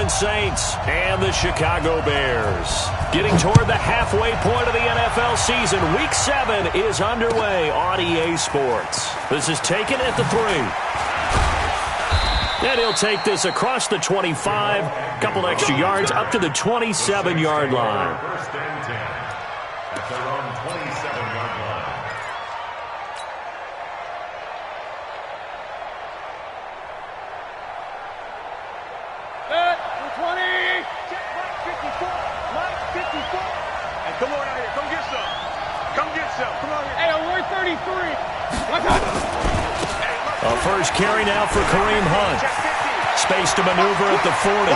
Orleans Saints and the Chicago Bears. Getting toward the halfway point of the NFL season, Week 7 is underway on EA Sports. This is taken at the 3. And he'll take this across the 25, a couple extra yards, up to the 27-yard line. First and 10 at their own 27-yard line. Come on out here. Come get some. Come get some. Come on here. Hey, we're 33. A first carry now for Kareem Hunt. Space to maneuver at the 40.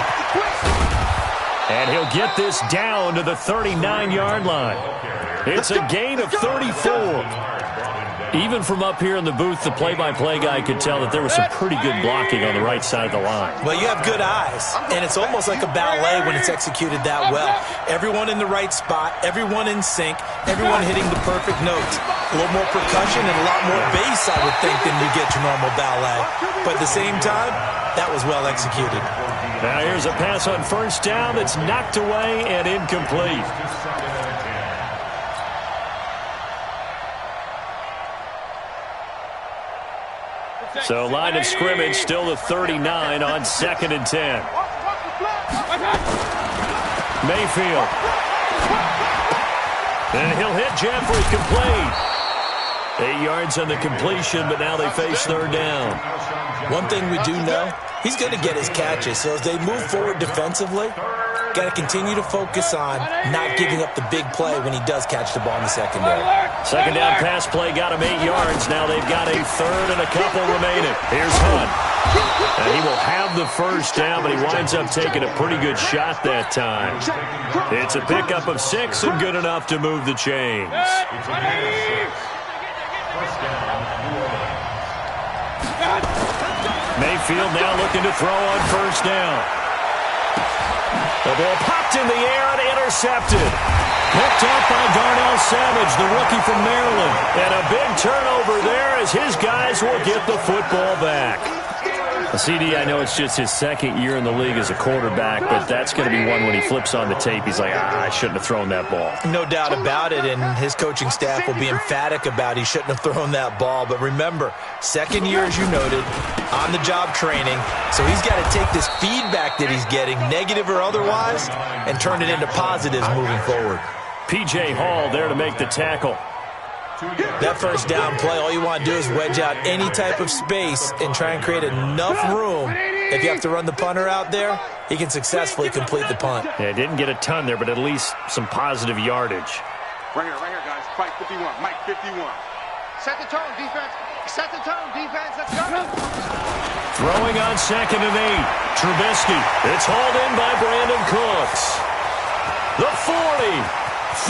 And he'll get this down to the 39-yard line. It's a gain of 34. Even from up here in the booth, the play-by-play guy could tell that there was some pretty good blocking on the right side of the line. Well, you have good eyes, and it's almost like a ballet when it's executed that well. Everyone in the right spot, everyone in sync, everyone hitting the perfect notes. A little more percussion and a lot more bass, I would think, than you get your normal ballet. But at the same time, that was well executed. Now here's a pass on first down that's knocked away and incomplete. So line of scrimmage still the 39 on 2nd and 10. Mayfield. And he'll hit Jeffrey, complete. 8 yards on the completion, but now they face third down. One thing we do know, he's going to get his catches. So as they move forward defensively, got to continue to focus on not giving up the big play when he does catch the ball in the secondary. Second down pass play got him 8 yards. Now they've got a third and a couple remaining. Here's Hunt. And he will have the first down, but he winds up taking a pretty good shot that time. It's a pickup of 6 and good enough to move the chains. Mayfield now looking to throw on first down. The ball popped in the air and intercepted. Picked up by Darnell Savage, the rookie from Maryland. And a big turnover there as his guys will get the football back. CD, I know it's just his second year in the league as a quarterback, but that's going to be one when he flips on the tape. He's like, I shouldn't have thrown that ball. No doubt about it, and his coaching staff will be emphatic about he shouldn't have thrown that ball. But remember, second year, as you noted, on-the-job training. So he's got to take this feedback that he's getting, negative or otherwise, and turn it into positives moving forward. P.J. Hall there to make the tackle. That first down play, all you want to do is wedge out any type of space and try and create enough room. If you have to run the punter out there, he can successfully complete the punt. Yeah, didn't get a ton there, but at least some positive yardage. Right here, guys. Fight 51. Mike 51. Set the tone, defense. Set the tone, defense. Let's go. Throwing on 2nd and 8. Trubisky. It's hauled in by Brandon Cooks. The 40.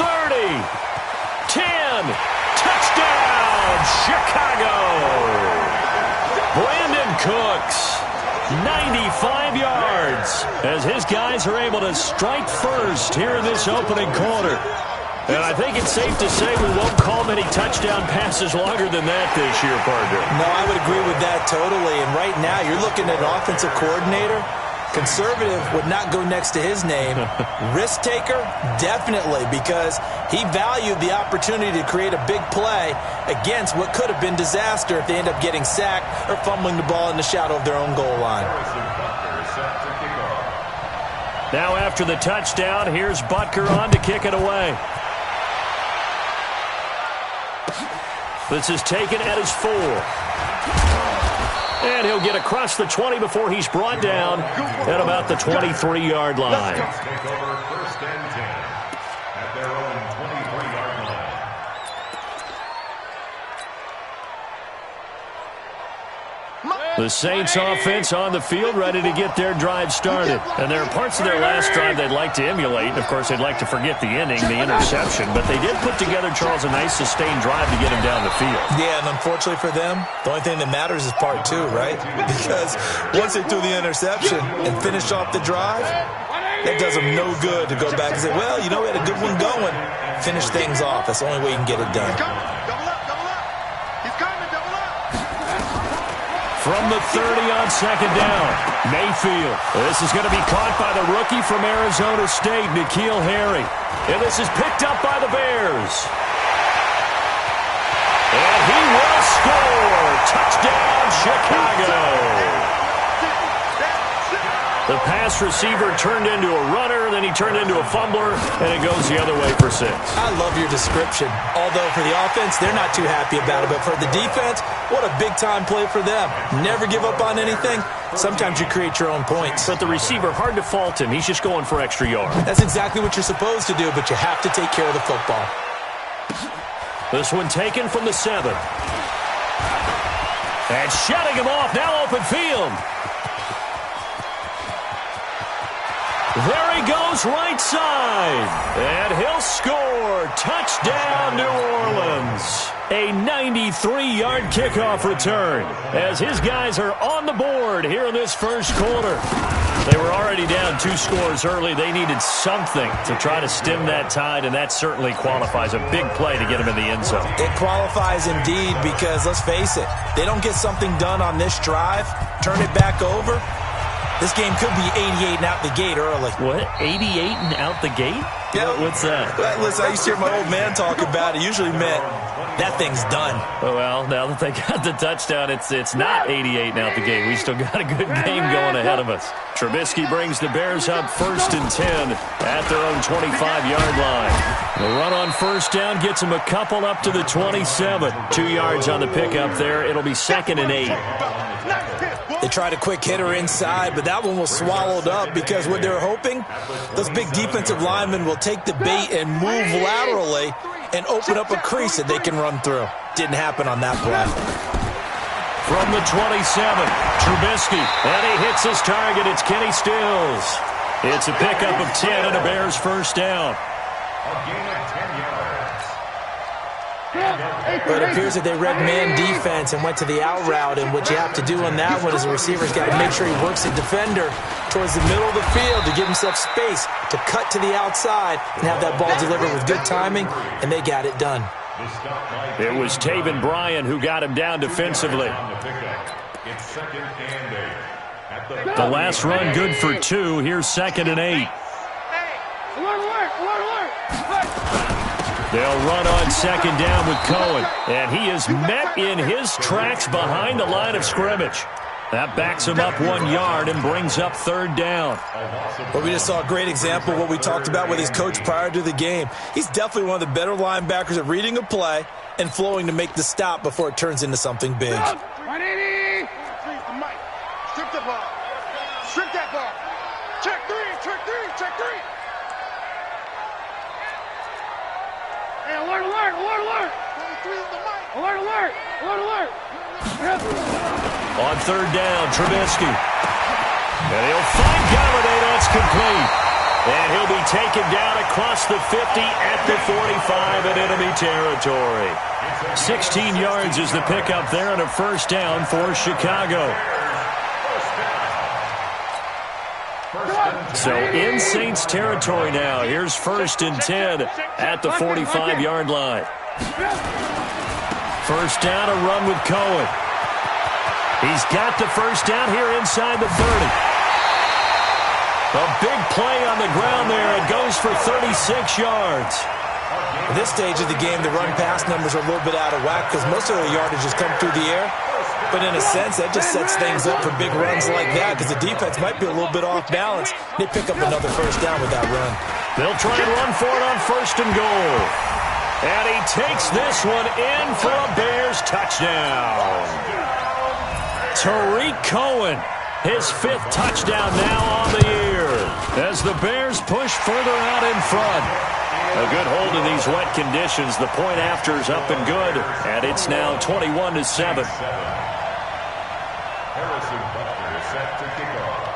30. 10. Touchdown, Chicago! Brandon Cooks, 95 yards, as his guys are able to strike first here in this opening quarter. And I think it's safe to say we won't call many touchdown passes longer than that this year, partner. No, I would agree with that totally. And right now, you're looking at an offensive coordinator. Conservative would not go next to his name. Risk taker, definitely, because he valued the opportunity to create a big play against what could have been disaster if they end up getting sacked or fumbling the ball in the shadow of their own goal line. Now after the touchdown, here's Butker on to kick it away. This is taken at his 4. And he'll get across the 20 before he's brought down at about the 23-yard line. Take over first and 10 at their own 23-yard line. The Saints offense on the field, ready to get their drive started. And there are parts of their last drive they'd like to emulate. Of course, they'd like to forget the inning, the interception. But they did put together, Charles, a nice sustained drive to get him down the field. Yeah, and unfortunately for them, the only thing that matters is part 2, right? Because once they threw the interception and finished off the drive, that does them no good to go back and say, well, you know, we had a good one going. Finish things off. That's the only way you can get it done. from the 30 on second down. Mayfield. This is going to be caught by the rookie from Arizona State, N'Keal Harry. And this is picked up by the Bears. And he will score. Touchdown, Chicago. The pass receiver turned into a runner, then he turned into a fumbler, and it goes the other way for 6. I love your description. Although for the offense, they're not too happy about it. But for the defense, what a big-time play for them. Never give up on anything. Sometimes you create your own points. But the receiver, hard to fault him. He's just going for extra yards. That's exactly what you're supposed to do, but you have to take care of the football. This one taken from the 7. And shutting him off, now open field. There he goes, right side. And he'll score. Touchdown, New Orleans. A 93-yard kickoff return as his guys are on the board here in this first quarter. They were already down 2 scores early. They needed something to try to stem that tide, and that certainly qualifies. A big play to get them in the end zone. It qualifies indeed because, let's face it, they don't get something done on this drive, turn it back over, this game could be 88 and out the gate early. What? 88 and out the gate? Yeah. What's that? Listen, I used to hear my old man talk about it. Usually meant that thing's done. Oh, well, now that they got the touchdown, it's not 88 and out the gate. We still got a good game going ahead of us. Trubisky brings the Bears up 1st and 10 at their own 25-yard line. The run on first down gets them a couple up to the 27. 2 yards on the pickup there. It'll be 2nd and 8. They tried a quick hitter inside, but that one was swallowed up because what they're hoping, those big defensive linemen will take the bait and move laterally and open up a crease that they can run through. Didn't happen on that play. From the 27, Trubisky, and he hits his target. It's Kenny Stills. It's a pickup of 10 and a Bears first down. A gain of 10 yards. But it appears that they read man defense and went to the out route, and what you have to do on that one is the receiver's got to make sure he works the defender towards the middle of the field to give himself space to cut to the outside and have that ball delivered with good timing, and they got it done. It was Taven Bryan who got him down defensively. It's 2nd and 8. The last run good for 2. Here's 2nd and 8. They'll run on second down with Cohen, and he is met in his tracks behind the line of scrimmage. That backs him up 1 yard and brings up 3rd down. Well, we just saw a great example of what we talked about with his coach prior to the game. He's definitely one of the better linebackers at reading a play and flowing to make the stop before it turns into something big. 180. Strip the ball. Strip that ball. Check 3, check 3, check 3. Hey, alert, alert, alert, alert. Alert, alert, alert, alert. On 3rd down, Trubisky. And he'll find Galladay. That's complete. And he'll be taken down across the 50 at the 45 in enemy territory. 16 yards is the pickup there and a first down for Chicago. So in Saints territory now. Here's 1st and 10 at the 45-yard line. First down, a run with Cohen. He's got the first down here inside the 30. A big play on the ground there. It goes for 36 yards. At this stage of the game, the run-pass numbers are a little bit out of whack because most of the yardage has come through the air. But in a sense, that just sets things up for big runs like that because the defense might be a little bit off balance. They pick up another first down with that run. They'll try and run for it on 1st and goal. And he takes this one in for a Bears touchdown. Tariq Cohen, his 5th touchdown now on the year as the Bears push further out in front. A good hold in these wet conditions. The point after is up and good, and it's now 21-7. Harrison Butker is set to kick off.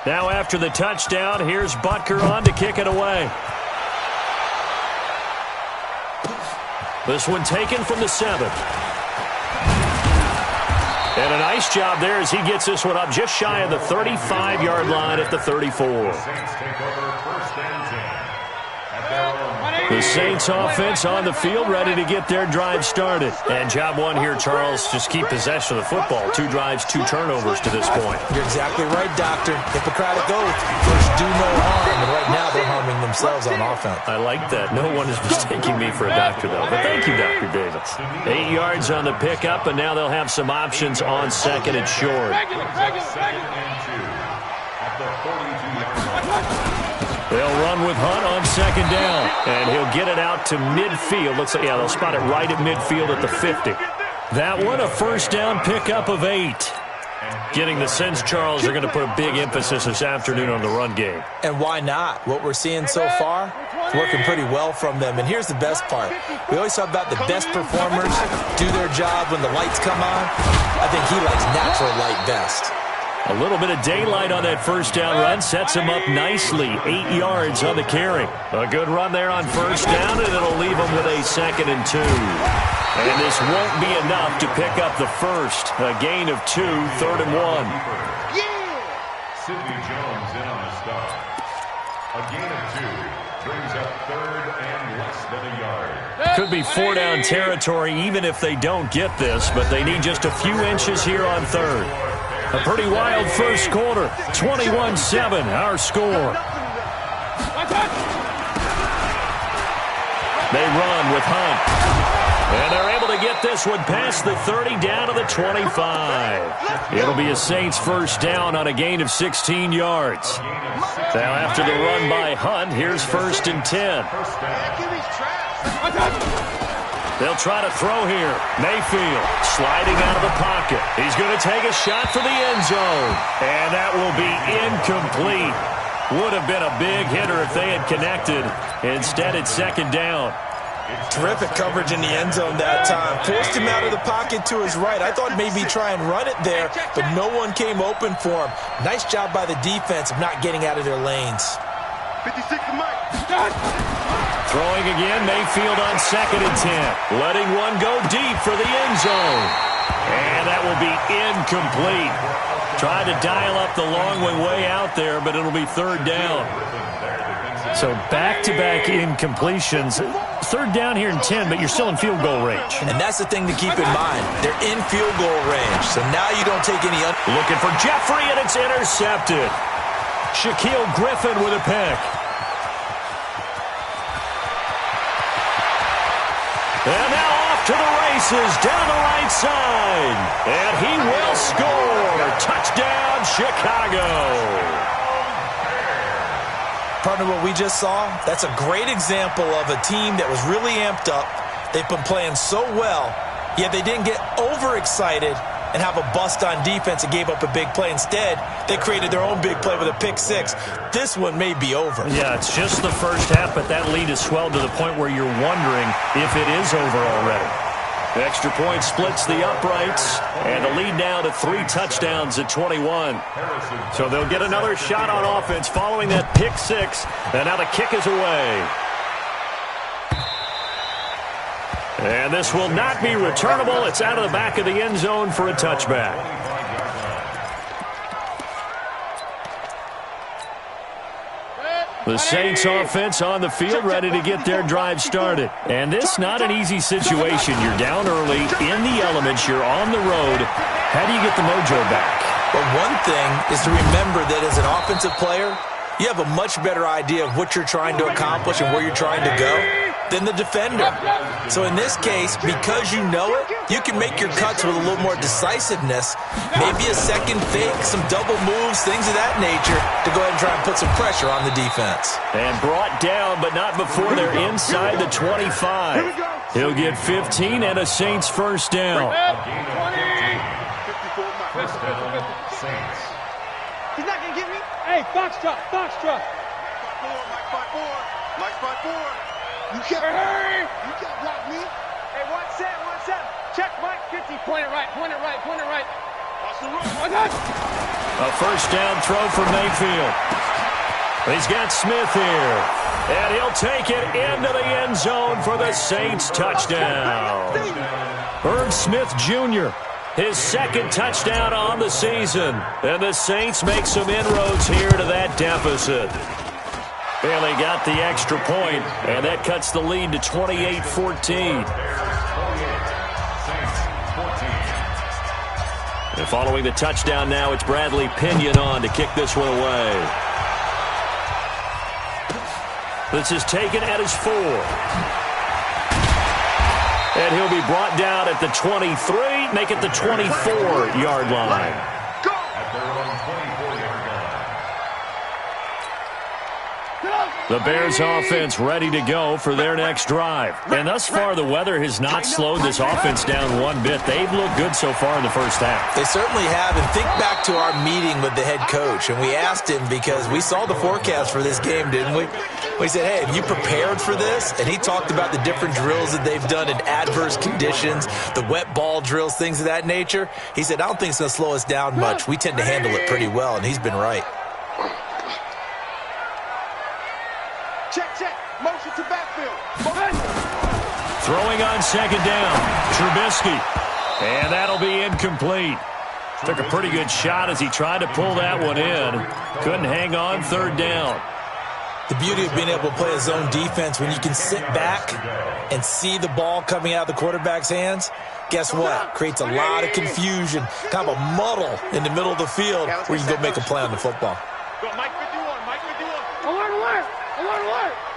Now after the touchdown, here's Butker on to kick it away. This one taken from the 7. And a nice job there as he gets this one up just shy of the 35-yard line at the 34. Saints take over 1st and 10 at their own The Saints offense on the field, ready to get their drive started. And job one here, Charles, just keep possession of the football. 2 drives, 2 turnovers to this point. You're exactly right, Doctor. Hippocratic oath. First, do no harm. And right now, they're harming themselves on offense. I like that. No one is mistaking me for a doctor, though. But thank you, Dr. Davis. 8 yards on the pickup, and now they'll have some options on second and short. They'll run with Hunt on second down, and he'll get it out to midfield. Looks like, yeah, they'll spot it right at midfield at the 50. That one, a first down pickup of 8. Getting the sense, Charles, they're going to put a big emphasis this afternoon on the run game. And why not? What we're seeing so far is working pretty well from them. And here's the best part. We always talk about the best performers do their job when the lights come on. I think he likes natural light best. A little bit of daylight on that first down run sets him up nicely. 8 yards on the carry. A good run there on first down, and it'll leave him with a 2nd and 2. And this won't be enough to pick up the first. A gain of 2, 3rd and 1. Yeah! Sidney Jones in on the start. A gain of 2 brings up 3rd and less than a yard. Could be 4-down territory even if they don't get this, but they need just a few inches here on 3rd. A pretty wild first quarter. 21-7, our score. They run with Hunt. And they're able to get this one past the 30 down to the 25. It'll be a Saints first down on a gain of 16 yards. Now after the run by Hunt, here's 1st and 10. They'll try to throw here. Mayfield sliding out of the pocket. He's going to take a shot for the end zone. And that will be incomplete. Would have been a big hitter if they had connected. Instead, it's 2nd down. Terrific coverage in the end zone that time. Forced him out of the pocket to his right. I thought maybe try and run it there, but no one came open for him. Nice job by the defense of not getting out of their lanes. 56 to Mike. Throwing again, Mayfield on 2nd and 10. Letting one go deep for the end zone. And that will be incomplete. Tried to dial up the long one way out there, but it'll be 3rd down. So back-to-back incompletions. 3rd down here in 10, but you're still in field goal range. And that's the thing to keep in mind. They're in field goal range, so now you don't take any... Looking for Jeffrey, and it's intercepted. Shaquille Griffin with a pick. And now off to the races, down the right side. And he will score. Touchdown, Chicago. Partner, what we just saw, that's a great example of a team that was really amped up. They've been playing so well, yet they didn't get overexcited and have a bust on defense and gave up a big play. Instead, they created their own big play with a pick 6. This one may be over. Yeah, it's just the first half, but that lead has swelled to the point where you're wondering if it is over already. The extra point splits the uprights, and the lead now to 3 touchdowns at 21. So they'll get another shot on offense following that pick 6, and now the kick is away. And this will not be returnable. It's out of the back of the end zone for a touchback. The Saints offense on the field ready to get their drive started. And this not an easy situation. You're down early, in the elements, you're on the road. How do you get the mojo back? Well, one thing is to remember that as an offensive player, you have a much better idea of what you're trying to accomplish and where you're trying to go than the defender. So in this case, because you know it, you can make your cuts with a little more decisiveness, maybe a second fake, some double moves, things of that nature, to go ahead and try and put some pressure on the defense. And brought down, but not before they're inside the 25. He'll get 15 and a Saints first down. First down, Saints. He's not going to get me. Hey, box drop, box drop. Mike 5-4. Mike 5-4. You can't block me. Hey, 1-7. Check Mike 50. Point it right, point it right, point it right. Watch the run. A first down throw for Mayfield. He's got Smith here. And he'll take it into the end zone for the Saints touchdown. Irv Smith Jr., his 2nd touchdown on the season. And the Saints make some inroads here to that deficit. Bailey got the extra point, and that cuts the lead to 28-14. And following the touchdown now, it's Bradley Pinion on to kick this one away. This is taken at his 4. And he'll be brought down at the 23, make it the 24-yard line. At their own 24-yard line. The Bears offense ready to go for their next drive. And thus far, the weather has not slowed this offense down one bit. They've looked good so far in the first half. They certainly have. And think back to our meeting with the head coach. And we asked him because we saw the forecast for this game, didn't we? We said, hey, have you prepared for this? And he talked about the different drills that they've done in adverse conditions, the wet ball drills, things of that nature. He said, I don't think it's going to slow us down much. We tend to handle it pretty well, and he's been right. Check. Motion to backfield. Throwing on second down, Trubisky. And that'll be incomplete. Took a pretty good shot as he tried to pull that one in. Couldn't hang on third down. The beauty of being able to play a zone defense when you can sit back and see the ball coming out of the quarterback's hands, guess what? Creates a lot of confusion, kind of a muddle in the middle of the field where you can go make a play on the football. Go, Mike 51, Mike 51. Alert.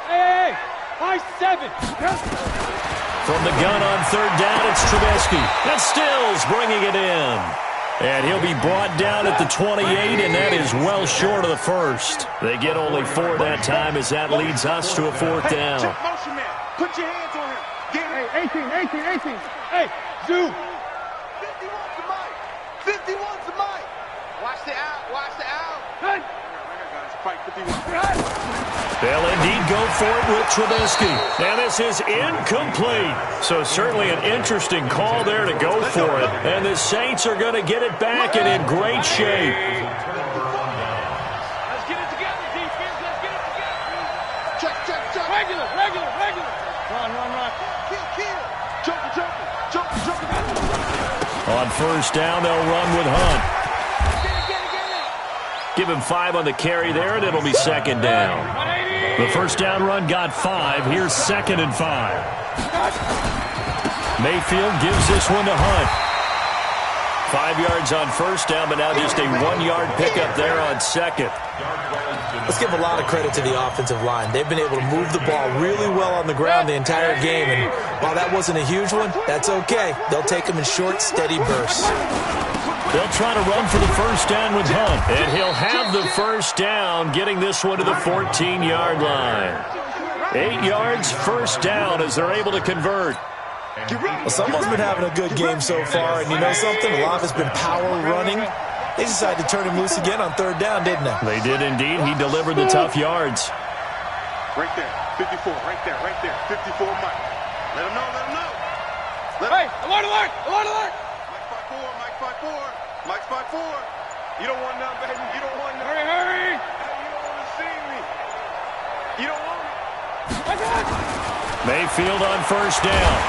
Hey, 5-7. From the gun on third down, it's Trubisky. And Stills bringing it in. And he'll be brought down at the 28, and that is well short of the first. They get only 4 that time as that leads us to a fourth down. Check motion, man. Put your hands on him. Get him. 18. Hey, Zoo. 51's the mic. 51's the mic. Watch the out. Hey. Fight 51. They'll indeed go for it with Trubisky. And this is incomplete. So certainly an interesting call there to go for it. And the Saints are going to get it back and in great shape. Let's get it together, defense. Let's get it together. Check. Regular. Run. Kill. Joker. On first down, they'll run with Hunt. Give him 5 on the carry there, and it'll be second down. The first down run got 5. Here's 2nd and 5. Mayfield gives this one to Hunt. 5 yards on first down, but now just a 1-yard pickup there on second. Let's give a lot of credit to the offensive line. They've been able to move the ball really well on the ground the entire game, and while that wasn't a huge one, that's okay. They'll take them in short, steady bursts. They'll try to run for the first down with Hunt, and he'll have the first down, getting this one to the 14-yard line. 8 yards, first down as they're able to convert. Well, someone's been having a good game so far, and you know something? A lot of it's been power running. They decided to turn him loose again on third down, didn't they? They did indeed. He delivered the tough yards. Right there. 54. Right there. 54 Mike. Let him know. Hey, alert. Mike 5-4. You don't want none, baby. You don't want none. Hurry. Hey, you don't want to see me. You don't want me. Mayfield on first down.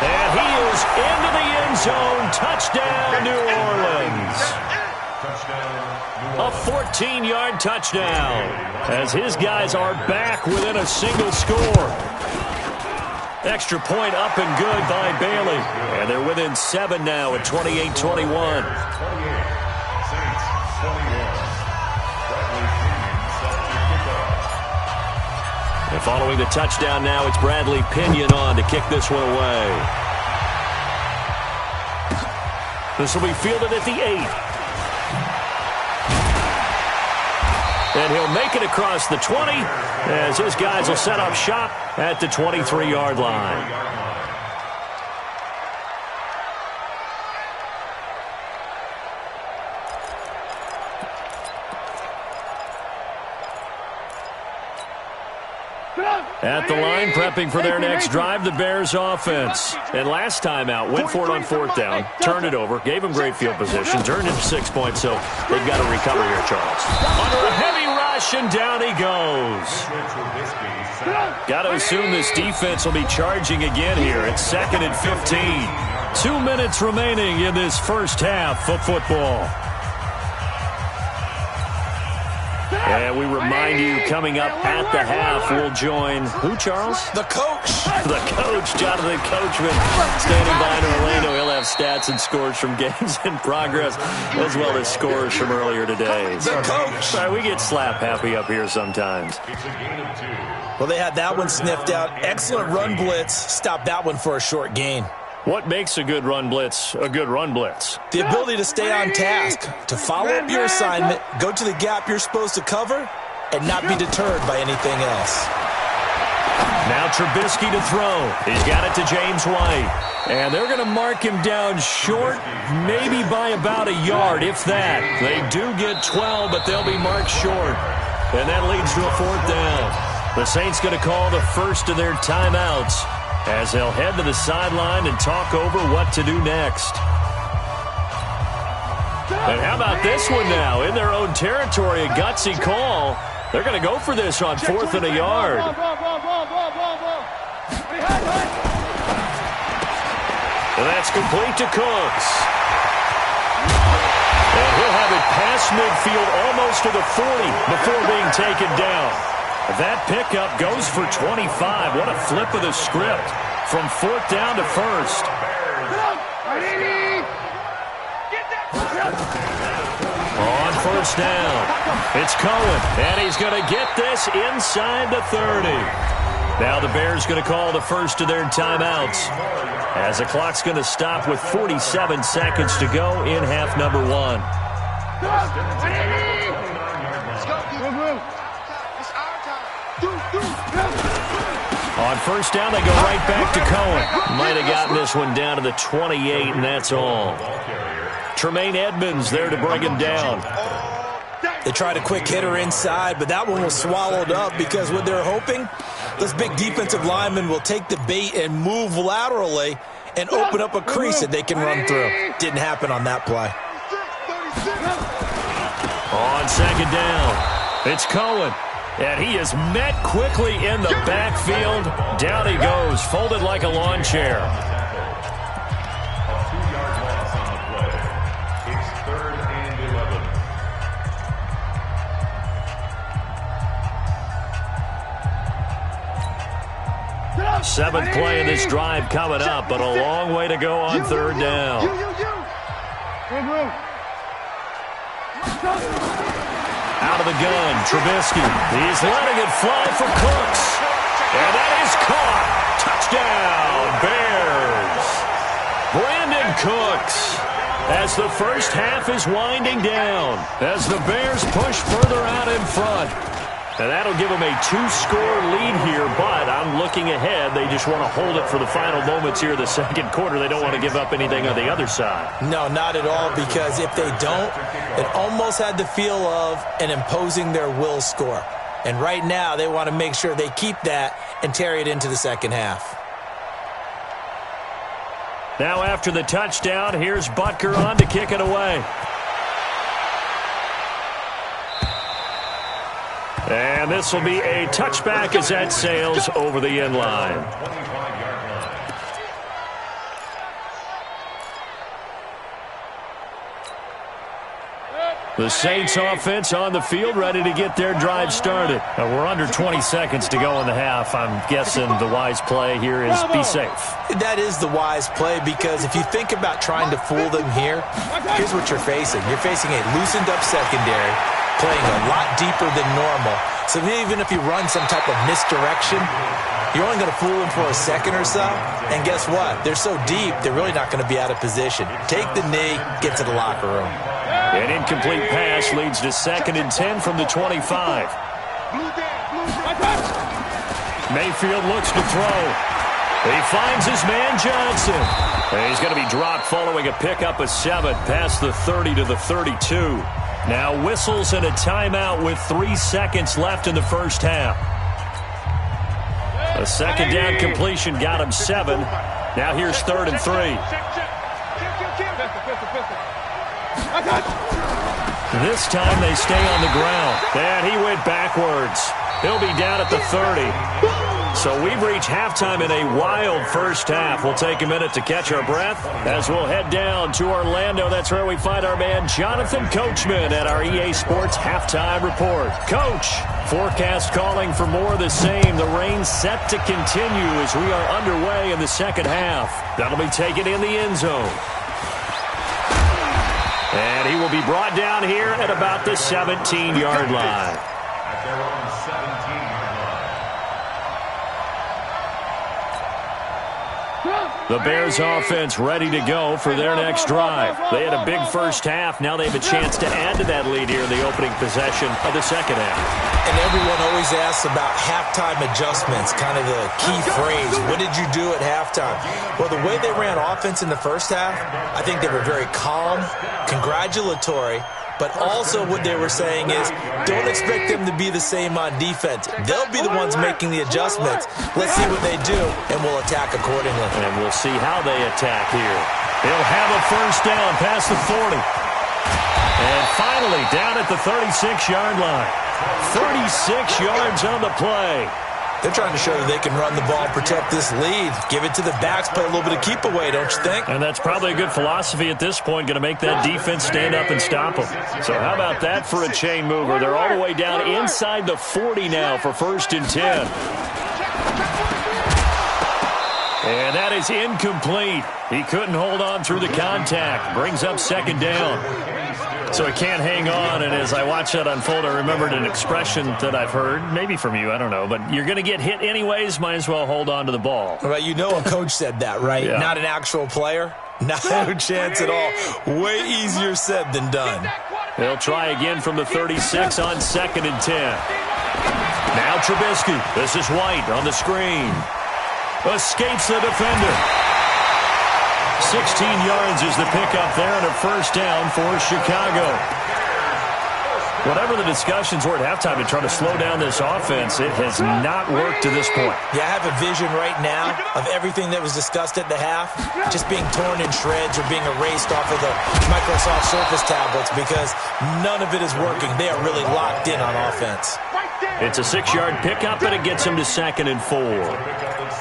And he is into the end zone. Touchdown, New Orleans. A 14-yard touchdown as his guys are back within a single score. Extra point up and good by Bailey. And they're within 7 now at 28-21. And following the touchdown now, it's Bradley Pinion on to kick this one away. This will be fielded at the 8. And he'll make it across the 20 as his guys will set up shop at the 23-yard line. At the line, prepping for their next drive, the Bears offense. And last time out, went for it on fourth down, turned it over, gave them great field position, turned into 6 points, so they've got to recover here, Charles. Under a heavy rush, and down he goes. Got to assume this defense will be charging again here. It's 2nd and 15. 2 minutes remaining in this first half of football. And we remind you, coming up at the half, we'll join who, Charles? The coach. The coach, Jonathan Coachman, standing by in Orlando. He'll have stats and scores from games in progress, as well as scores from earlier today. The coach. Sorry, we get slap happy up here sometimes. Well, they had that one sniffed out. Excellent run blitz. Stopped that one for a short gain. What makes a good run blitz a good run blitz? The ability to stay on task, to follow up your assignment, go to the gap you're supposed to cover, and not be deterred by anything else. Now Trubisky to throw. He's got it to James White. And they're going to mark him down short, maybe by about a yard, if that. They do get 12, but they'll be marked short. And that leads to a 4th down. The Saints going to call the first of their timeouts as they'll head to the sideline and talk over what to do next. And how about this one now? In their own territory, a gutsy call. They're going to go for this on 4th and a yard. And that's complete to Cooks. And he'll have it past midfield almost to the 40 before being taken down. That pickup goes for 25. What a flip of the script from 4th down to 1st. On 1st down, it's Cohen, and he's going to get this inside the 30. Now the Bears going to call the first of their timeouts as the clock's going to stop with 47 seconds to go in half number 1. On 1st down, they go right back to Cohen. Might have gotten this one down to the 28, and that's all. Tremaine Edmonds there to bring him down. They tried a quick hitter inside, but that one was swallowed up because what they're hoping, this big defensive lineman will take the bait and move laterally and open up a crease that they can run through. Didn't happen on that play. On 2nd down, it's Cohen. And he is met quickly in the backfield. Down he goes, folded like a lawn chair. A 2-yard loss on the play. It's 3rd and 11. 7th play of this drive coming up, but a long way to go on 3rd down. Out of the gun, Trubisky. He's letting it fly for Cooks. And that is caught. Touchdown, Bears. Brandon Cooks. As the first half is winding down, as the Bears push further out in front. And that'll give them a 2-score lead here, but I'm looking ahead. They just want to hold it for the final moments here of the 2nd quarter. They don't want to give up anything on the other side. No, not at all, because if they don't, it almost had the feel of an imposing their will score. And right now, they want to make sure they keep that and carry it into the 2nd half. Now after the touchdown, here's Butker on to kick it away. And this will be a touchback as that sails over the end line. The Saints offense on the field, ready to get their drive started. We're under 20 seconds to go in the half. I'm guessing the wise play here is be safe. That is the wise play, because if you think about trying to fool them here, here's what you're facing. You're facing a loosened up secondary, playing a lot deeper than normal. So even if you run some type of misdirection, you're only going to fool them for a second or so. And guess what? They're so deep, they're really not going to be out of position. Take the knee, get to the locker room. An incomplete pass leads to 2nd and 10 from the 25. Mayfield looks to throw. He finds his man Johnson. And he's going to be dropped following a pickup of 7 past the 30 to the 32. Now whistles and a timeout with 3 seconds left in the first half. A 2nd down completion got him 7. Now here's 3rd and 3. This time they stay on the ground. And he went backwards. He'll be down at the 30. So we've reached halftime in a wild first half. We'll take a minute to catch our breath as we'll head down to Orlando. That's where we find our man Jonathan Coachman at our EA Sports Halftime Report. Coach, forecast calling for more of the same. The rain set to continue as we are underway in the second half. That'll be taken in the end zone. And he will be brought down here at about the 17-yard line. At their own 17-yard line. The Bears offense ready to go for their next drive. They had a big first half. Now they have a chance to add to that lead here in the opening possession of the second half. And everyone always asks about halftime adjustments, kind of the key phrase. What did you do at halftime? Well, the way they ran offense in the first half, I think they were very calm, congratulatory, but also what they were saying is don't expect them to be the same on defense. They'll be the ones making the adjustments. Let's see what they do, and we'll attack accordingly. And we'll see how they attack here. They'll have a first down past the 40. And finally, down at the 36-yard line. 36 yards on the play. They're trying to show that they can run the ball, protect this lead, give it to the backs, play a little bit of keep away, don't you think? And that's probably a good philosophy at this point, going to make that defense stand up and stop them. So how about that for a chain mover? They're all the way down inside the 40 now for 1st and 10. And that is incomplete. He couldn't hold on through the contact. Brings up 2nd down. So he can't hang on, and as I watch that unfold, I remembered an expression that I've heard, maybe from you, I don't know, but you're going to get hit anyways, might as well hold on to the ball. Well, you know a coach said that, right? Yeah. Not an actual player? Not a chance at all. Way easier said than done. They'll try again from the 36 on 2nd and 10. Now Trubisky. This is White on the screen. Escapes the defender. 16 yards is the pickup there and a first down for Chicago. Whatever the discussions were at halftime to try to slow down this offense, it has not worked to this point. Yeah, I have a vision right now of everything that was discussed at the half just being torn in shreds or being erased off of the Microsoft Surface tablets because none of it is working. They are really locked in on offense. It's a 6-yard pickup, and it gets him to 2nd and 4.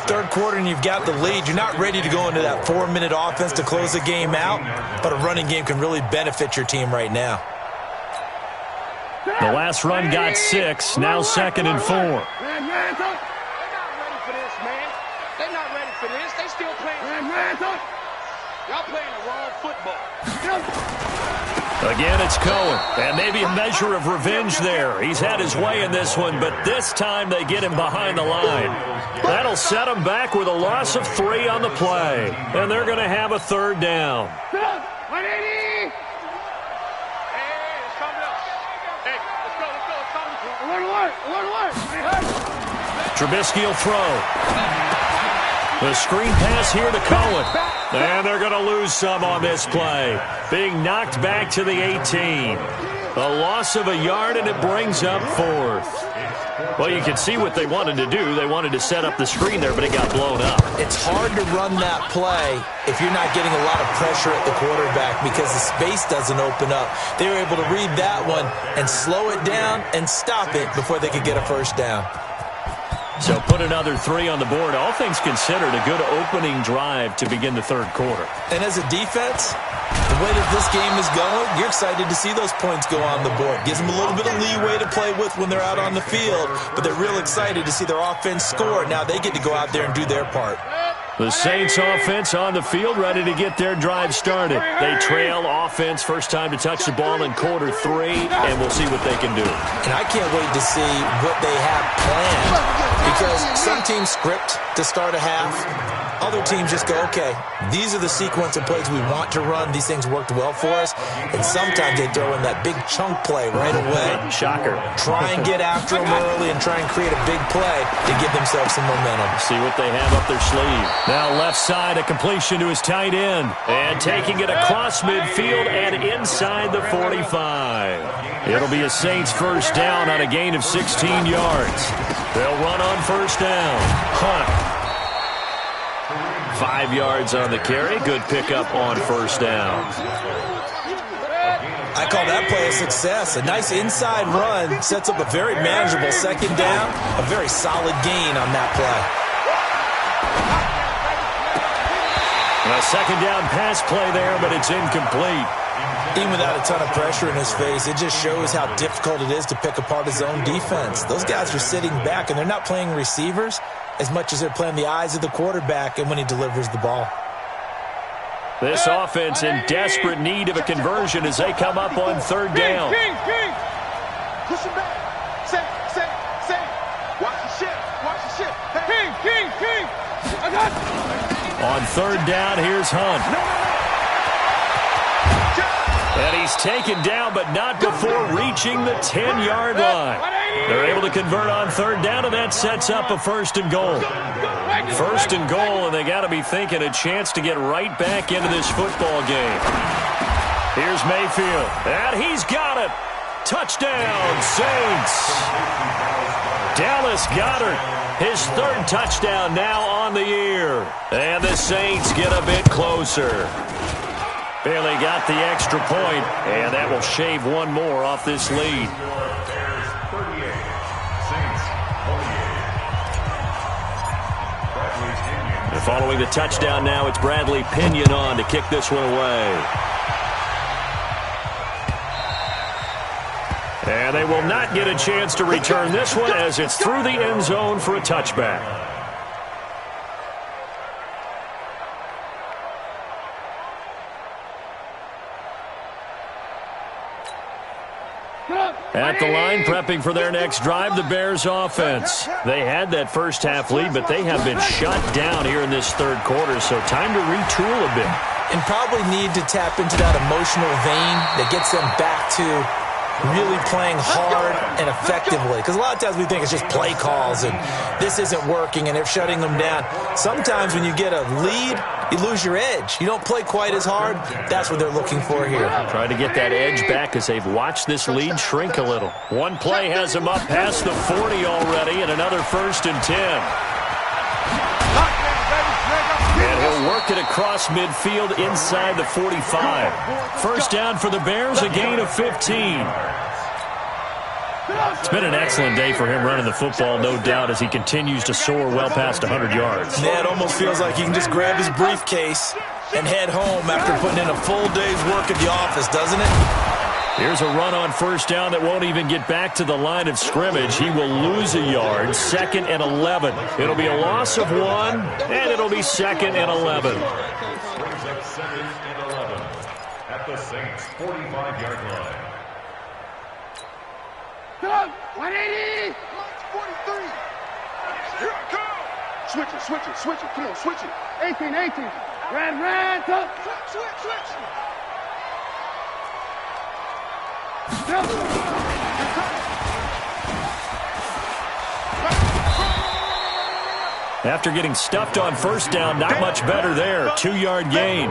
Third quarter and you've got the lead. You're not ready to go into that 4-minute offense to close the game out, but a running game can really benefit your team right now. The last run got 6, now 2nd and 4. They're not ready for this, man. They're not ready for this. They still playing. Y'all playing the wrong football. Again, it's Cohen, and maybe a measure of revenge there. He's had his way in this one, but this time they get him behind the line. That'll set him back with a loss of 3 on the play, and they're going to have a 3rd down. 180. Trubisky will throw. The screen pass here to Cohen. And they're going to lose some on this play. Being knocked back to the 18. A loss of a yard, and it brings up 4th. Well, you can see what they wanted to do. They wanted to set up the screen there, but it got blown up. It's hard to run that play if you're not getting a lot of pressure at the quarterback because the space doesn't open up. They were able to read that one and slow it down and stop it before they could get a first down. So put another 3 on the board. All things considered, a good opening drive to begin the 3rd quarter. And as a defense, the way that this game is going, you're excited to see those points go on the board. Gives them a little bit of leeway to play with when they're out on the field, but they're real excited to see their offense score. Now they get to go out there and do their part. The Saints offense on the field, ready to get their drive started. They trail offense, first time to touch the ball in quarter 3, and we'll see what they can do. And I can't wait to see what they have planned because some teams script to start a half. Other teams just go, okay, these are the sequence of plays we want to run. These things worked well for us. And sometimes they throw in that big chunk play right away. Shocker. Try and get after them early and try and create a big play to give themselves some momentum. See what they have up their sleeve. Now left side, a completion to his tight end. And taking it across midfield and inside the 45. It'll be a Saints first down on a gain of 16 yards. They'll run on first down. Hunt. 5 yards on the carry. Good pickup on first down. I call that play a success. A nice inside run sets up a very manageable second down, a very solid gain on that play. A second down pass play there, but it's incomplete. Even without a ton of pressure in his face, it just shows how difficult it is to pick apart his own defense. Those guys are sitting back, and they're not playing receivers as much as they're playing the eyes of the quarterback and when he delivers the ball. This offense in desperate need of a conversion as they come up on third down. Push him back. Say. Watch the ship. King. I got it. On third down, here's Hunt. And he's taken down, but not before reaching the 10-yard line. They're able to convert on third down, and that sets up a first and goal. First and goal, and they got to be thinking a chance to get right back into this football game. Here's Mayfield, and he's got it. Touchdown, Saints. Dallas Goedert, his third touchdown now on the year. And the Saints get a bit closer. Bailey got the extra point, and that will shave one more off this lead. And following the touchdown now, it's Bradley Pinion on to kick this one away. And they will not get a chance to return this one as it's through the end zone for a touchback. At the line, prepping for their next drive, the Bears offense. They had that first half lead, but they have been shut down here in this third quarter, so time to retool a bit. And probably need to tap into that emotional vein that gets them back to really playing hard and effectively. Because a lot of times we think it's just play calls and this isn't working and they're shutting them down. Sometimes when you get a lead, you lose your edge. You don't play quite as hard. That's what they're looking for here. Try to get that edge back as they've watched this lead shrink a little. One play has them up past the 40 already, and another 1st and 10. And he'll work it across midfield inside the 45. First down for the Bears, a gain of 15. It's been an excellent day for him running the football, no doubt, as he continues to soar well past 100 yards. Yeah, it almost feels like he can just grab his briefcase and head home after putting in a full day's work at the office, doesn't it? Here's a run on first down that won't even get back to the line of scrimmage. He will lose a yard, 2nd and 11. It'll be a loss of 1, and it'll be 2nd and 11. Brings up 2nd and 11 at the Saints' 45-yard line. 180! 43! Here I come! Switch it. Come on, switch it. 18. Red, up. Switch. After getting stuffed on first down, not much better there. 2-yard gain.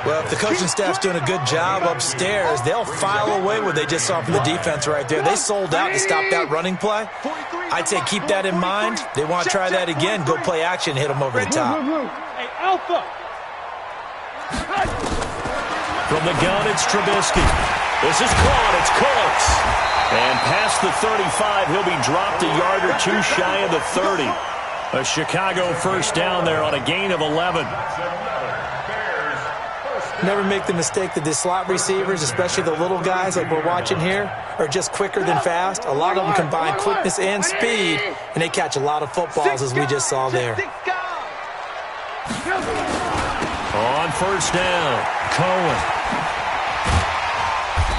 Well, if the coaching staff's doing a good job upstairs, they'll file away what they just saw from the defense right there. They sold out to stop that running play. I'd say keep that in mind. They want to try that again. Go play action, hit them over the top. Hey, Alpha. From the gun, it's Trubisky. This is caught. It's close. And past the 35, he'll be dropped a yard or two shy of the 30. A Chicago first down there on a gain of 11. Never make the mistake that the slot receivers, especially the little guys like we're watching here, are just quicker than fast. A lot of them combine quickness and speed, and they catch a lot of footballs, as we just saw there. On first down, Cohen.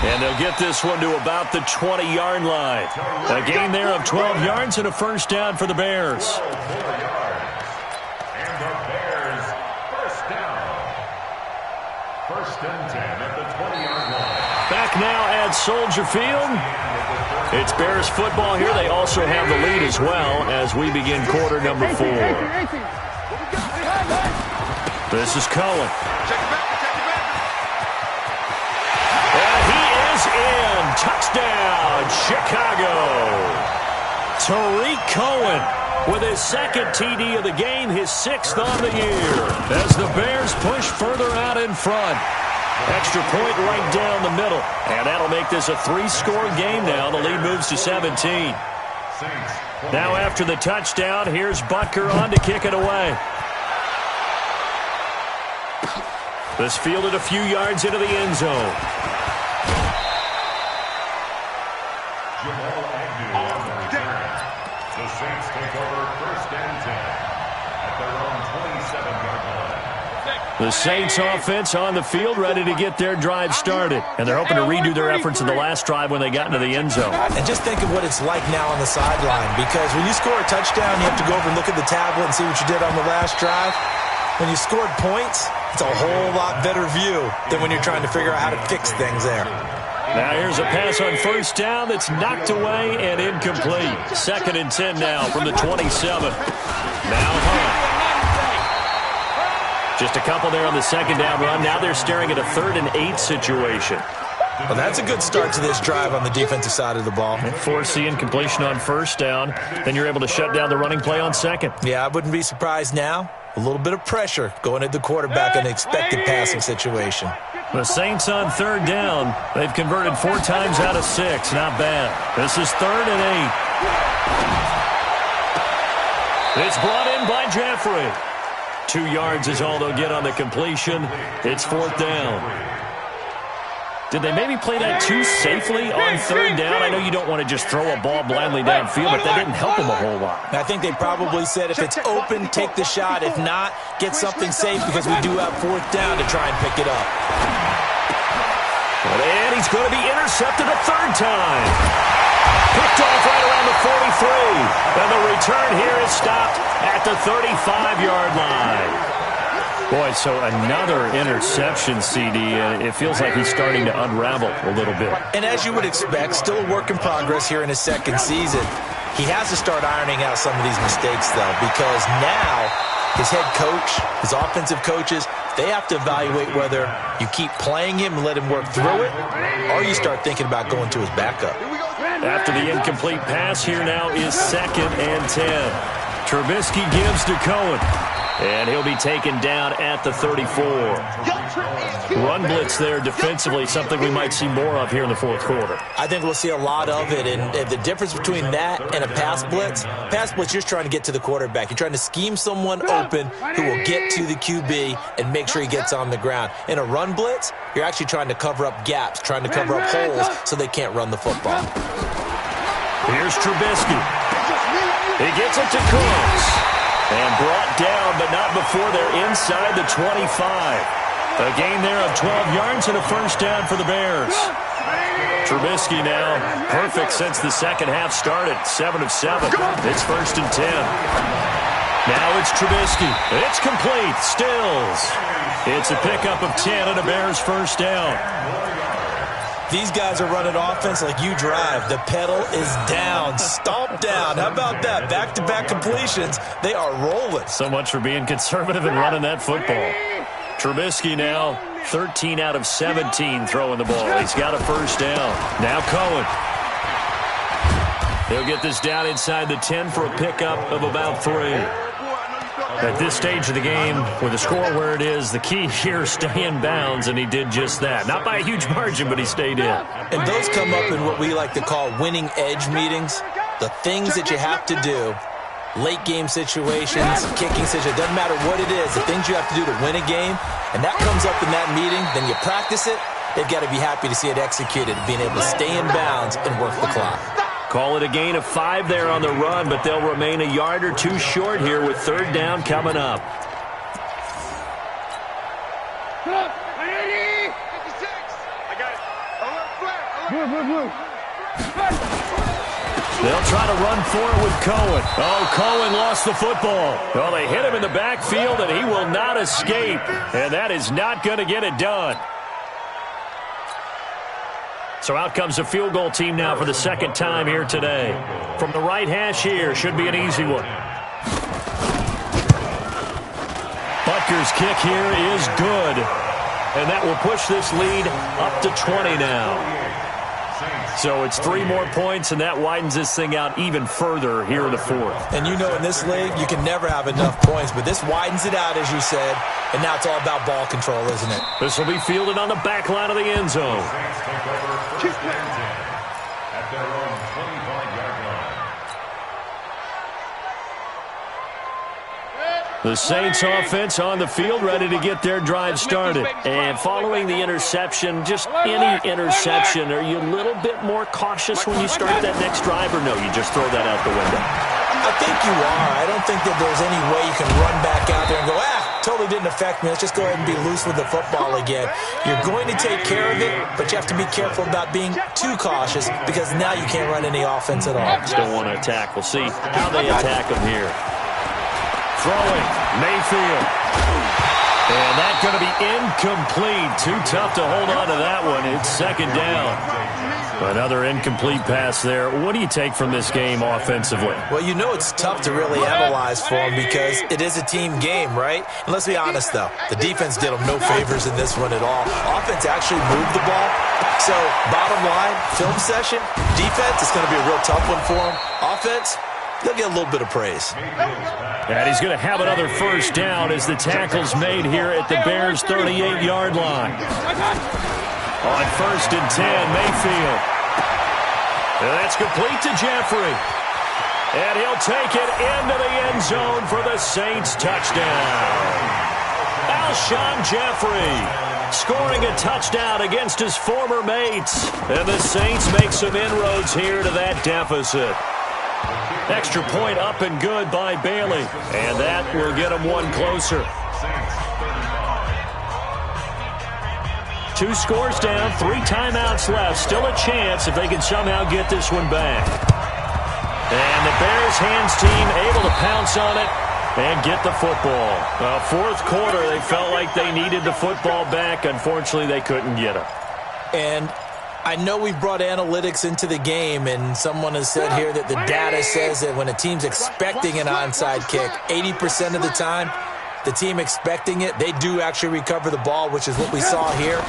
And they'll get this one to about the 20-yard line. A gain there of 12 yards and a first down for the Bears. 4 yards. And the Bears first down. 1st and 10 at the 20-yard line. Back now at Soldier Field. It's Bears football here. They also have the lead as well as we begin quarter number 4. This is Cohen. In. Touchdown, Chicago. Tariq Cohen with his 2nd TD of the game, his 6th on the year, as the Bears push further out in front. Extra point right down the middle. And that'll make this a 3-score game now. The lead moves to 17. Now after the touchdown, here's Butker on to kick it away. This fielded a few yards into the end zone. The Saints take over 1st and 10 at their own 27-yard line. The Saints offense on the field ready to get their drive started. And they're hoping to redo their efforts in the last drive when they got into the end zone. And just think of what it's like now on the sideline. Because when you score a touchdown, you have to go over and look at the tablet and see what you did on the last drive. When you scored points, it's a whole lot better view than when you're trying to figure out how to fix things there. Now here's a pass on 1st down that's knocked away and incomplete. 2nd and 10 now from the 27. Now Hunt. Just a couple there on the 2nd down run. Now they're staring at a 3rd and 8 situation. Well, that's a good start to this drive on the defensive side of the ball. Force the incompletion on 1st down. Then you're able to shut down the running play on 2nd. Yeah, I wouldn't be surprised now. A little bit of pressure going at the quarterback in an expected passing situation. The Saints on 3rd down. They've converted 4 times out of 6. Not bad. This is 3rd and 8. It's brought in by Jeffrey. 2 yards is all they'll get on the completion. It's 4th down. Did they maybe play that too safely on 3rd down? I know you don't want to just throw a ball blindly downfield, but that didn't help them a whole lot. I think they probably said if it's open, take the shot. If not, get something safe because we do have 4th down to try and pick it up. And he's going to be intercepted a 3rd time. Picked off right around the 43. And the return here is stopped at the 35-yard line. Boy, so another interception, CD. It feels like he's starting to unravel a little bit. And as you would expect, still a work in progress here in his 2nd season. He has to start ironing out some of these mistakes, though, because now his head coach, his offensive coaches, they have to evaluate whether you keep playing him and let him work through it, or you start thinking about going to his backup. After the incomplete pass, here now is 2nd and 10. Trubisky gives to Cohen. And he'll be taken down at the 34. Run blitz there defensively, something we might see more of here in the 4th quarter. I think we'll see a lot of it. And the difference between that and a pass blitz, you're just trying to get to the quarterback. You're trying to scheme someone open who will get to the QB and make sure he gets on the ground. In a run blitz, you're actually trying to cover up gaps, trying to cover up holes so they can't run the football. Here's Trubisky. He gets it to Cooks. And brought down, but not before they're inside the 25. A gain there of 12 yards and a 1st down for the Bears. Trubisky now perfect since the 2nd half started. 7 of 7. It's 1st and 10. Now it's Trubisky. It's complete. Stills. It's a pickup of 10 and a Bears 1st down. These guys are running offense like you drive. The pedal is down. Stomp down. How about that? Back-to-back completions. They are rolling. So much for being conservative and running that football. Trubisky now 13 out of 17 throwing the ball. He's got a 1st down. Now Cohen. He'll get this down inside the 10 for a pickup of about 3. At this stage of the game, with the score where it is, the key here is stay in bounds, and he did just that. Not by a huge margin, but he stayed in. And those come up in what we like to call winning edge meetings. The things that you have to do, late game situations, kicking situations, doesn't matter what it is, the things you have to do to win a game, and that comes up in that meeting, then you practice it, they've got to be happy to see it executed, being able to stay in bounds and work the clock. Call it a gain of 5 there on the run, but they'll remain a yard or 2 short here with 3rd down coming up. They'll try to run for it with Cohen. Oh, Cohen lost the football. Well, they hit him in the backfield, and he will not escape. And that is not going to get it done. So out comes the field goal team now for the 2nd time here today. From the right hash here, should be an easy one. Butker's kick here is good. And that will push this lead up to 20 now. So it's 3 more points, and that widens this thing out even further here in the fourth. And you know in this league, you can never have enough points, but this widens it out, as you said, and now it's all about ball control, isn't it? This will be fielded on the back line of the end zone. At their own 25-yard line. The Saints offense on the field, ready to get their drive started. And following the interception, just any interception, are you a little bit more cautious when you start that next drive, or no, you just throw that out the window? I think you are. I don't think that there's any way you can run back out there and go, totally didn't affect me. Let's just go ahead and be loose with the football again. You're going to take care of it, but you have to be careful about being too cautious because now you can't run any offense at all. Still want to attack. We'll see how they attack them here. Throwing, Mayfield. And that's going to be incomplete. Too tough to hold on to that one. It's second down. Another incomplete pass there. What do you take from this game offensively? Well, you know it's tough to really analyze for them because it is a team game, right? And let's be honest, though. The defense did them no favors in this one at all. Offense actually moved the ball. So, bottom line, film session, defense, it's going to be a real tough one for them. Offense, they'll get a little bit of praise. And he's going to have another first down as the tackle's made here at the Bears' 38-yard line. On 1st and 10, Mayfield. And that's complete to Jeffrey. And he'll take it into the end zone for the Saints touchdown. Alshon Jeffrey scoring a touchdown against his former mates. And the Saints make some inroads here to that deficit. Extra point up and good by Bailey. And that will get him one closer. 2 scores down, 3 timeouts left. Still a chance if they can somehow get this one back. And the Bears hands team able to pounce on it and get the football. Well, 4th quarter, they felt like they needed the football back. Unfortunately, they couldn't get it. And I know we've brought analytics into the game, and someone has said here that the data says that when a team's expecting an onside kick, 80% of the time, the team expecting it, they do actually recover the ball, which is what we saw here.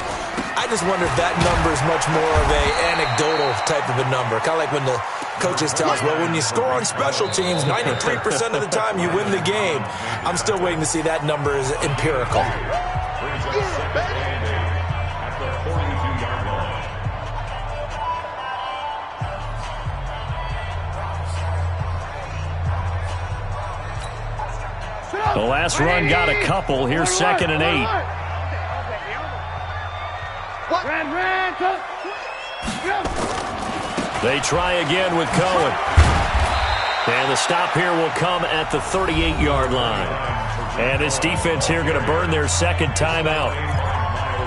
I just wonder if that number is much more of a anecdotal type of a number. Kind of like when the coaches tell us, well, when you score on special teams, 93% of the time you win the game. I'm still waiting to see that number is empirical. The last run got a couple. Here's 2nd and 8. They try again with Cohen. And the stop here will come at the 38-yard line. And this defense here going to burn their 2nd timeout.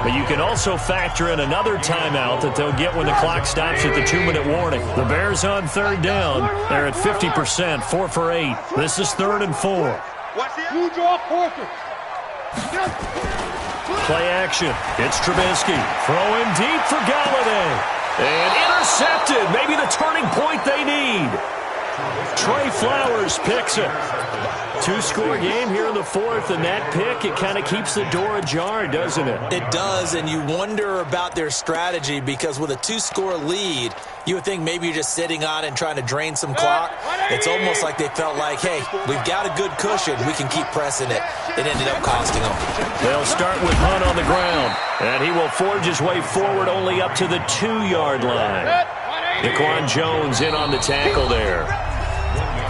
But you can also factor in another timeout that they'll get when the clock stops at the 2-minute warning. The Bears on 3rd down. They're at 50%, 4 for 8. This is 3rd and 4. Play action. It's Trubisky. Throwing deep for Galladay. And intercepted. Maybe the turning point they need. Trey Flowers picks it. 2-score game here in the 4th, and that pick, it kind of keeps the door ajar, doesn't it? It does, and you wonder about their strategy because with a 2-score lead, you would think maybe you're just sitting on it and trying to drain some clock. It's almost like they felt like, hey, we've got a good cushion. We can keep pressing it. It ended up costing them. They'll start with Hunt on the ground, and he will forge his way forward only up to the 2-yard line. Daquan Jones in on the tackle there.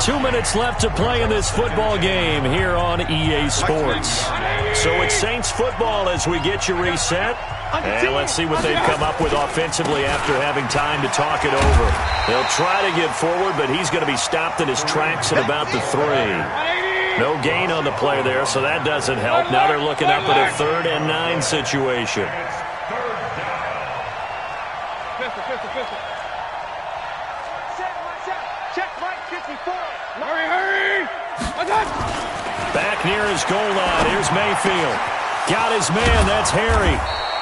2 minutes left to play in this football game here on EA Sports. So it's Saints football as we get you reset. And let's see what they've come up with offensively after having time to talk it over. They'll try to get forward, but he's going to be stopped in his tracks at about the 3. No gain on the play there, so that doesn't help. Now they're looking up at a 3rd and 9 situation. Back near his goal line. Here's Mayfield. Got his man. That's Harry.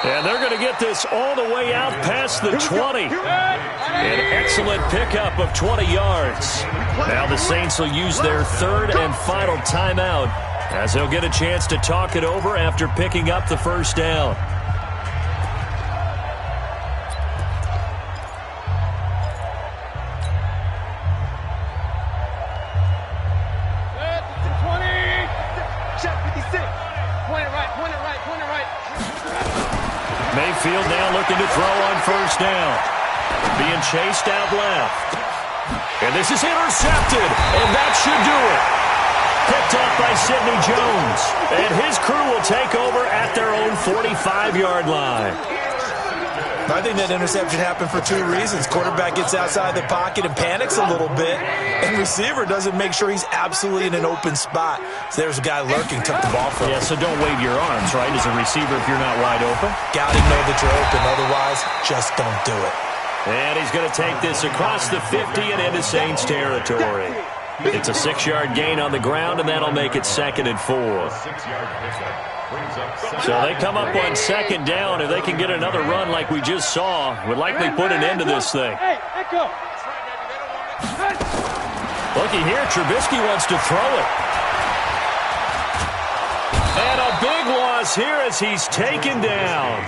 And they're going to get this all the way out past the 20. An excellent pickup of 20 yards. Now the Saints will use their 3rd and final timeout as they'll get a chance to talk it over after picking up the first down. first down. Being chased out left. And this is intercepted, and that should do it. Picked up by Sidney Jones. And his crew will take over at their own 45-yard line. I think that interception happened for two reasons. Quarterback gets outside the pocket and panics a little bit, and receiver doesn't make sure he's absolutely in an open spot. So there's a guy lurking, took the ball from him. Yeah, so don't wave your arms, right, as a receiver if you're not wide open. Got to know that you're open. Otherwise, just don't do it. And he's going to take this across the 50 and into Saints territory. It's a 6-yard gain on the ground, and that'll make it 2nd and 4. So they come up on 2nd down. If they can get another run like we just saw, would likely put an end to this thing. Looky here, Trubisky wants to throw it. And a big loss here as he's taken down.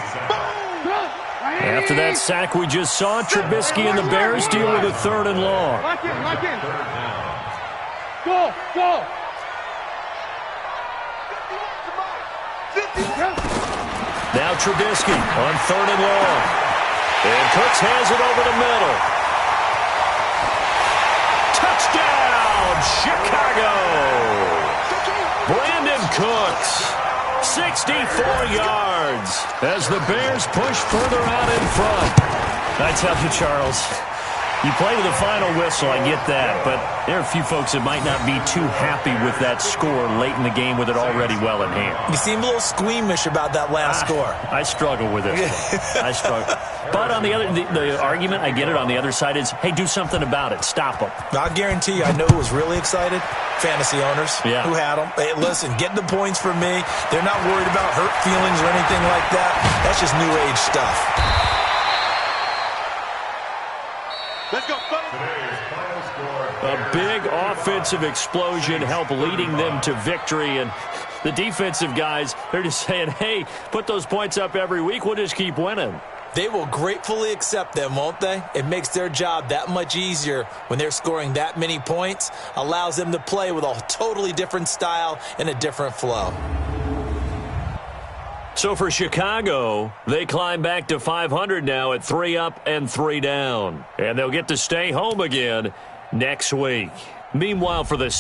After that sack we just saw, Trubisky and the Bears deal with a 3rd and long. Lock in. Go. Now Trubisky on 3rd and long. And Cooks has it over the middle. Touchdown, Chicago! Brandon Cooks, 64 yards as the Bears push further out in front. I tell you, Charles, you play to the final whistle, I get that, but there are a few folks that might not be too happy with that score late in the game with it already well in hand. You seem a little squeamish about that last score. I struggle with it. I struggle. But on the other, the argument, I get it, on the other side is, hey, do something about it. Stop them. I'll guarantee you, I know who was really excited. Fantasy owners who had them. Hey, listen, get the points for me. They're not worried about hurt feelings or anything like that. That's just new age stuff. Let's go, fellas. A big offensive explosion helped leading them to victory, and the defensive guys, they're just saying, hey, put those points up every week, we'll just keep winning. They will gratefully accept them, won't they? It makes their job that much easier when they're scoring that many points, allows them to play with a totally different style and a different flow. So for Chicago, they climb back to 500 now at 3 up and 3 down. And they'll get to stay home again next week. Meanwhile, for the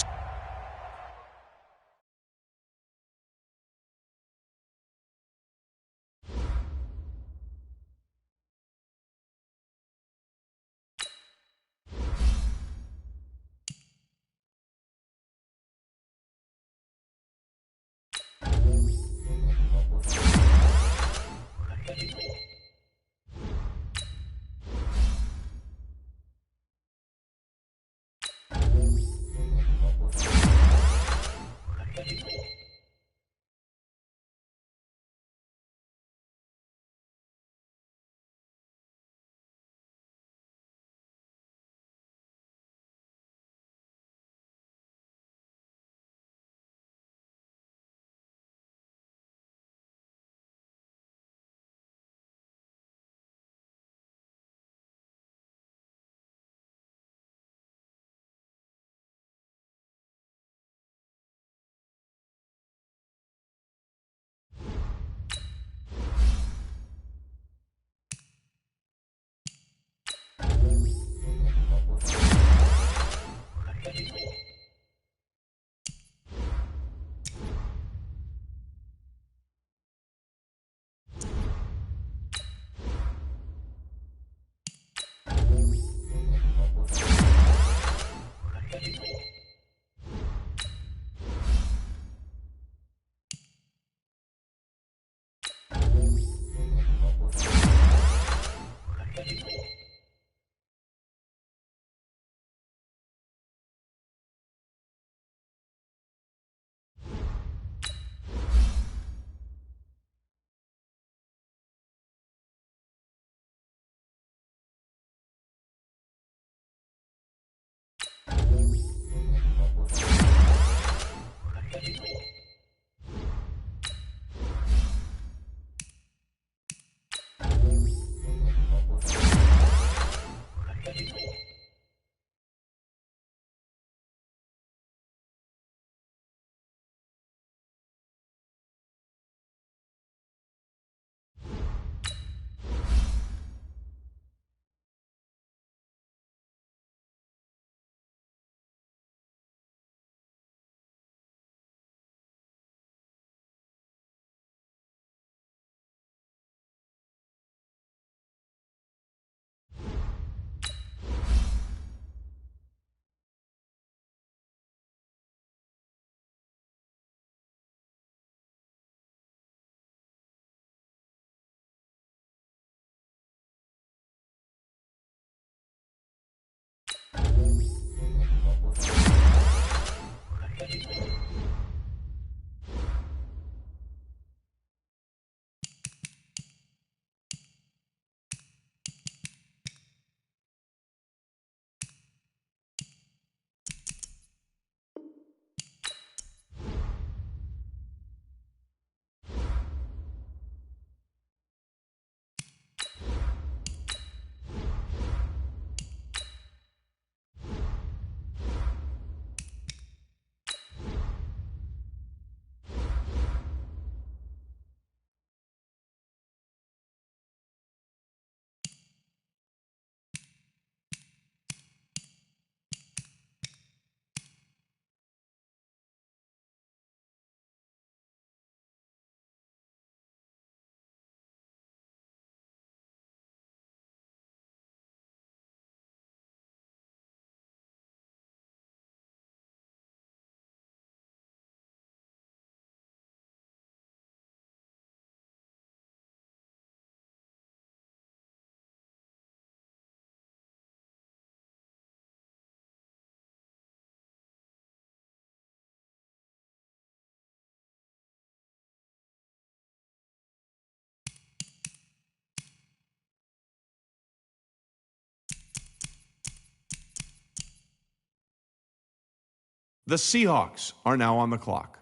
The Seahawks are now on the clock.